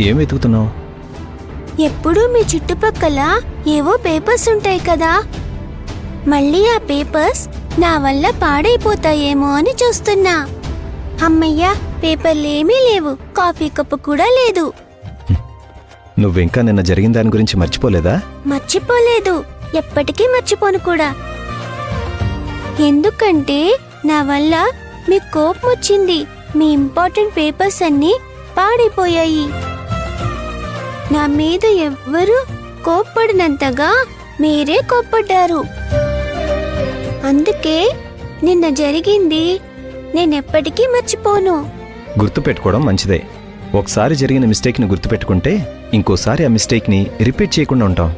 ఏం వెతుకుతున్నావు? ఎప్పుడూ మీ చుట్టుపక్కల ఏవో పేపర్స్ ఉంటాయి కదా, మళ్ళీ ఆ పేపర్స్ నా వల్ల పాడైపోతాయేమో అని చూస్తున్నా. అమ్మయ్యా, పేపర్లేమీ లేవు, కాఫీ కప్పు కూడా లేదు. నువ్వింకా నిన్న జరిగిన దాని గురించి మర్చిపోలేదా? మర్చిపోలేదు, ఎప్పటికీ మర్చిపోను కూడా. ఎందుకంటే నా వల్ల మీకు కోపం వచ్చింది. మీ ఇంపార్టెంట్ పేపర్స్ అన్నీ పాడైపోయాయి. నా మీద ఎవ్వరూ కోప్పడినంతగా మీరే కోప్పడ్డారు. అందుకే నిన్న జరిగింది నేనెప్పటికీ మర్చిపోను. గుర్తుపెట్టుకోవడం మంచిదే. ఒకసారి జరిగిన మిస్టేక్ని గుర్తుపెట్టుకుంటే ఇంకోసారి ఆ మిస్టేక్ని రిపీట్ చేయకుండా ఉంటాం.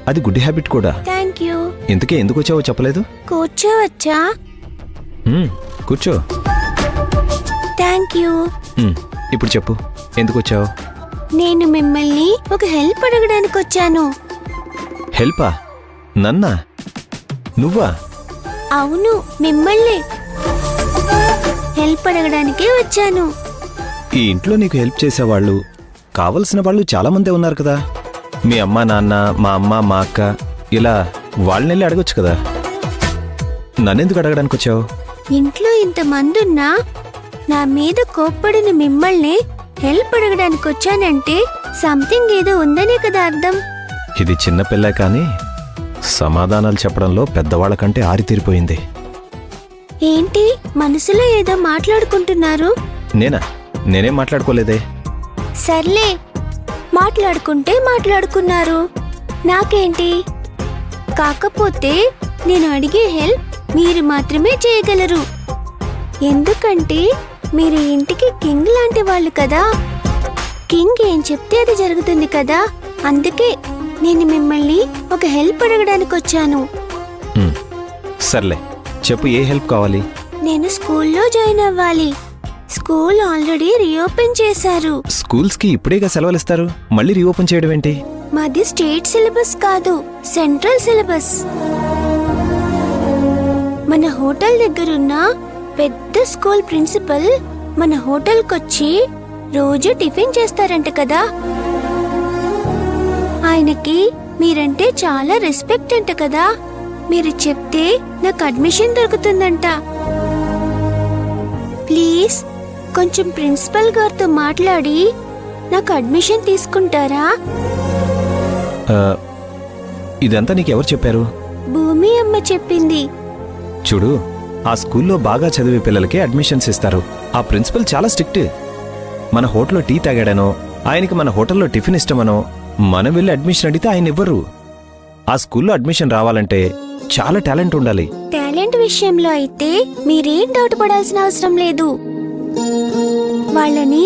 అది గుడ్ హ్యాబిట్ కూడా. Thank you. ఇందుకే ఎందుకు వచ్చావో చెప్పలేదు? కూర్చోవచ్చా? కూర్చో. Thank you. ఇప్పుడు చెప్పు, ఎందుకు వచ్చావు? నేను మిమ్మల్ని ఒక హెల్ప్ అడగడానికి వచ్చాను. హెల్పా? నన్నా? నువ్వా? అవును, మిమ్మల్ని హెల్ప్ అడగడానికే వచ్చాను. ఈ ఇంట్లో నీకు హెల్ప్ చేసేవాళ్ళు, కావలసిన వాళ్ళు చాలా మందే ఉన్నారు కదా. మీ అమ్మ, నాన్న, మా అమ్మ, మా అక్క, ఇలా వాళ్ళని అడగొచ్చు కదా. నన్నెందుకు అడగడానికి వచ్చావు? ఇంట్లో ఇంతమంది ఉన్నా నా మీద కోప్పడిన మిమ్మల్ని హెల్ప్ అడగడానికి వచ్చానంటే సంథింగ్ ఏదో ఉందనే కదా అర్థం. ఇది చిన్నపిల్ల కానీ సమాధానాలు చెప్పడంలో పెద్దవాళ్ళ కంటే ఆరితీరిపోయింది. ఏంటి మనసులో ఏదో మాట్లాడుకుంటున్నారు? నేనేం మాట్లాడుకోలేదే. సర్లే, మాట్లాడుకుంటే మాట్లాడుకున్నారు, నాకేంటి. కాకపోతే నేను అడిగే హెల్ప్ మీరు మాత్రమే చేయగలరు. ఎందుకంటే మీరు ఇంటికి కింగ్ లాంటి వాళ్ళు కదా. కింగ్ ఏం చెప్తే అది జరుగుతుంది కదా. అందుకే నేను మిమ్మల్ని ఒక హెల్ప్ అడగడానికి వచ్చాను. సర్లే, చెప్పు, ఏ హెల్ప్ కావాలి? నేను స్కూల్లో జాయిన్ అవ్వాలి. స్కూల్ ఆల్రెడీ రీఓపెన్ చేశారు. స్కూల్స్ కి ఇప్పుడేగా సెలవులు ఇస్తారు, మళ్ళీ రీఓపెన్ చేయడం ఏంటి? మాది స్టేట్ సిలబస్ కాదు, సెంట్రల్ సిలబస్. మన హోటల్ దగ్గరున్న పెద్ద స్కూల్ ప్రిన్సిపల్ మన హోటల్కొచ్చి రోజు టిఫిన్ చేస్తారంట కదా. ఆయనకి మీరంటే చాలా రెస్పెక్ట్ అంట కదా. మీరు చెప్తే నాకు అడ్మిషన్ దొరుకుతుందంట. ప్లీజ్ కొంచెం ప్రిన్సిపల్ గారితో మాట్లాడి నాకు అడ్మిషన్ తీసుకుంటారా? ఇదంతా నీకెవరు చెప్పారు? భూమి అమ్మ చెప్పింది. చూడు, ఆ స్కూల్లో బాగా చదివే పిల్లలకి అడ్మిషన్స్ ఇస్తారు. ఆ ప్రిన్సిపల్ చాలా స్ట్రిక్ట్. మన హోటల్లో టీ తాగాడనో, ఆయనకి మన హోటల్లో టిఫిన్ ఇష్టమనో మనం వెళ్ళి అడ్మిషన్ అడిగితే ఆయన ఇవ్వరు. ఆ స్కూల్లో అడ్మిషన్ రావాలంటే చాలా టాలెంట్ ఉండాలి. టాలెంట్ విషయంలో అయితే మీరేం డౌట్ పడాల్సిన అవసరం లేదు. వాళ్ళని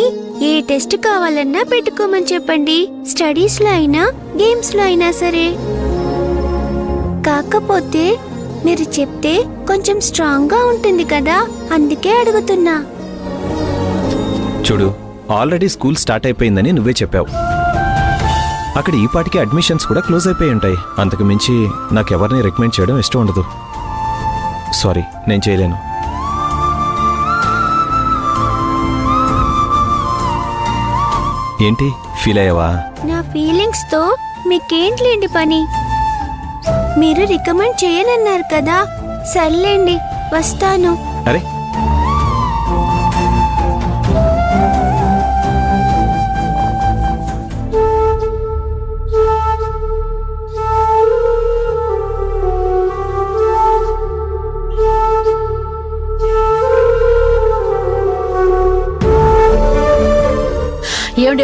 ఏ టెస్ట్ కావాలన్నా పెట్టుకోమని చెప్పండి. స్టడీస్ లో అయినా గేమ్స్ లో అయినా సరే. కాకపోతే మీరు చెప్తే కొంచెం స్ట్రాంగ్ గా ఉంటుంది కదా, అందుకే అడుగుతున్నా. చూడు, ఆల్రెడీ స్కూల్ స్టార్ట్ అయిపోయిందని నువ్వే చెప్పావు. అక్కడ ఈ పాటికి అడ్మిషన్స్ కూడా క్లోజ్ అయిపోయి ఉంటాయి. అంతకు మించి నాకెవరిని రికమెండ్ చేయడం ఇష్టం ఉండదు. సారీ, నేను చేయలేను. ఏంటి, ఫీల్ అయ్యావా? నా ఫీలింగ్స్ తో మీకేంట్లేండి పని? మీరు రికమెండ్ చేయనన్నారు కదా. సర్లేండి, వస్తాను. అరే,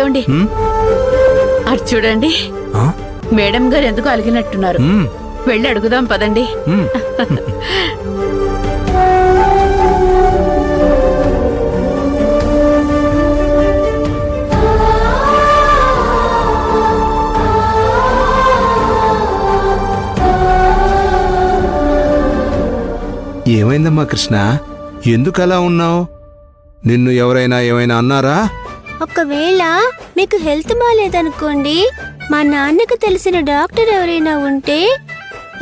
ఏమండి అటు చూడండి, మేడం గారు ఎందుకు అలిగినట్టున్నారు. వెళ్ళి అడుగుదాం పదండి. ఏమైందమ్మా కృష్ణ, ఎందుకలా ఉన్నావు? నిన్ను ఎవరైనా ఏమైనా అన్నారా? ఒకవేళ మీకు హెల్త్ బాగాలేదనుకోండి, మా నాన్నకు తెలిసిన డాక్టర్ ఎవరైనా ఉంటే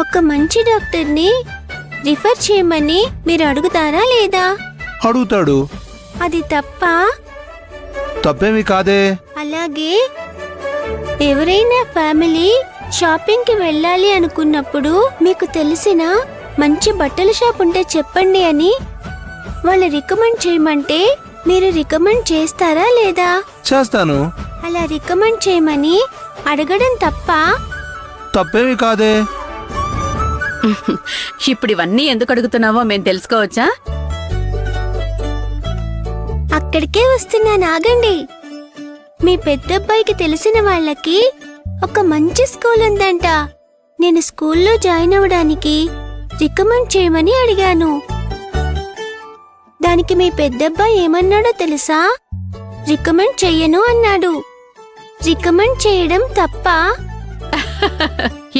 ఒక మంచి డాక్టర్ని రిఫర్ చేయమని మీరు అడుగుతారా లేదా? అడుగుతాడు. అది తప్ప? తప్పేమి కాదే. అలా అలాగే ఎవరైనా ఫ్యామిలీ షాపింగ్కి వెళ్ళాలి అనుకున్నప్పుడు మీకు తెలిసిన మంచి బట్టల షాప్ ఉంటే చెప్పండి అని వాళ్ళు రికమెండ్ చేయమంటే మీరు రికమెండ్ చేస్తారా లేదా? చేస్తాను. అలా రికమెండ్ చేయమని అడగడం తప్ప? తప్పేమీ కాదే. ఇప్పుడు ఇవన్నీ ఎందుకు అడుగుతున్నావో మేము తెలుసుకోవచ్చా? అక్కడికే వస్తున్నాను, ఆగండి. మీ పెద్దబ్బాయికి తెలిసిన వాళ్ళకి ఒక మంచి స్కూల్ ఉందంట. నేను స్కూల్లో జాయిన్ అవ్వడానికి రికమెండ్ చేయమని అడిగాను. దానికి మీ పెద్దబ్బాయి ఏమన్నాడో తెలుసా? రికమెండ్ చెయ్యను అన్నాడు. రికమెండ్ చేయడం తప్ప?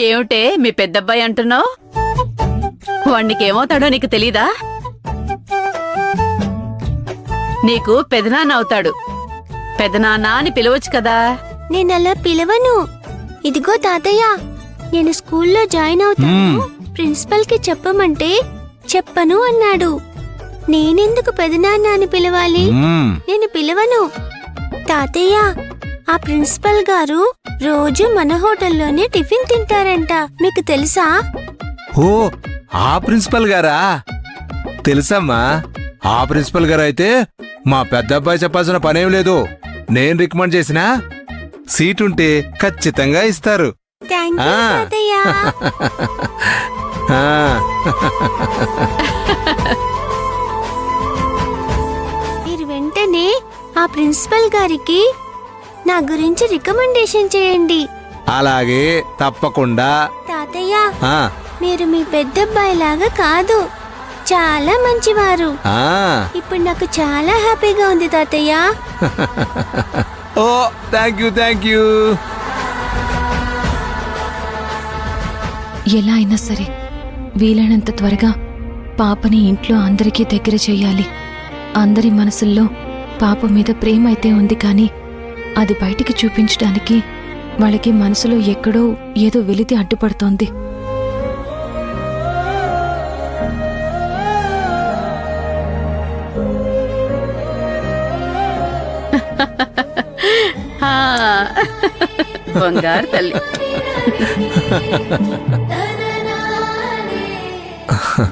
ఏమిటే మీ పెద్దబ్బాయి అంటున్నావు? వాడికి ఏమవుతాడో నీకు తెలీదా? నీకు పెదనాన్న అవుతాడు. పెదనాన్న అని పిలవచ్చు కదా. నేనలా పిలవను. ఇదిగో తాతయ్య, నేను స్కూల్లో జాయిన్ అవుతాను, ప్రిన్సిపల్ కి చెప్పమంటే చెప్పను అన్నాడు. నేనెందుకు పెదనాన్న అని పిలవాలి? నేను పిలవను. తాతయ్య, ఆ ప్రిన్సిపల్ గారు రోజు మన హోటల్లోనే టిఫిన్ తింటారంట. మీకు తెలుసా? ఓ, ఆ ప్రిన్సిపల్ గారా? తెలుసమ్మా. ఆ ప్రిన్సిపల్ గారు అయితే మా పెద్ద అబ్బాయి చెప్పాల్సిన పనేం లేదు. నేను రికమెండ్ చేసినా సీటుంటే ఖచ్చితంగా ఇస్తారు. థ్యాంక్ యూ ఆ. తాతయ్య. ఆ. మీరు వెంటనే ఆ ప్రిన్సిపల్ గారికి నా గురించి రికమెండేషన్ చేయండి. అలాగే, తప్పకుండా. తాతయ్య, ఆ. మీరు మీ పెద్దబ్బాయి లాగా కాదు, చాలా మంచివారు. ఆ. ఇప్పుడు నాకు చాలా హ్యాపీగా ఉంది తాతయ్య. ఓ, థ్యాంక్ యూ, థ్యాంక్ యూ. ఎలా అయినా సరే వీలైనంత త్వరగా పాపని ఇంట్లో అందరికీ దగ్గర చెయ్యాలి. అందరి మనసుల్లో పాప మీద ప్రేమ అయితే ఉంది, కానీ అది బయటికి చూపించడానికి వాళ్ళకి మనసులో ఎక్కడో ఏదో వెలితి అడ్డుపడుతోంది. ఆ, బంగారు తల్లి.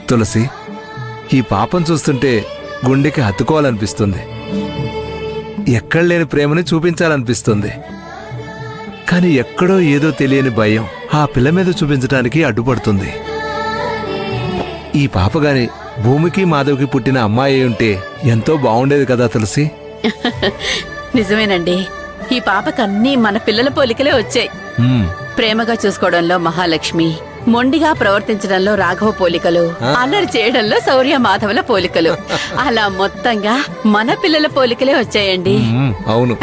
తులసి, ఈ పాపం చూస్తుంటే గుండెకి హత్తుకోవాలనిపిస్తుంది. ఎక్కడ లేని ప్రేమని చూపించాలనిపిస్తుంది. కానీ ఎక్కడో ఏదో తెలియని భయం ఆ పిల్ల మీద చూపించడానికి అడ్డుపడుతుంది. ఈ పాప గాని భూమికి మాధవ్కి పుట్టిన అమ్మాయి ఉంటే ఎంతో బాగుండేది కదా తులసి. నిజమేనండి. ఈ పాపకన్నీ మన పిల్లల పోలికలే వచ్చాయి. మ్మ్. ప్రేమగా చూసుకోవడంలో మహాలక్ష్మి, మొండిగా ప్రవర్తించడంలో రాఘవ పోలికలు, అల్లరి చేయడంలో శౌర్య మాధవుల పోలికలు, అలా మొత్తంగా మన పిల్లల పోలికలే వచ్చాయండి. అవును.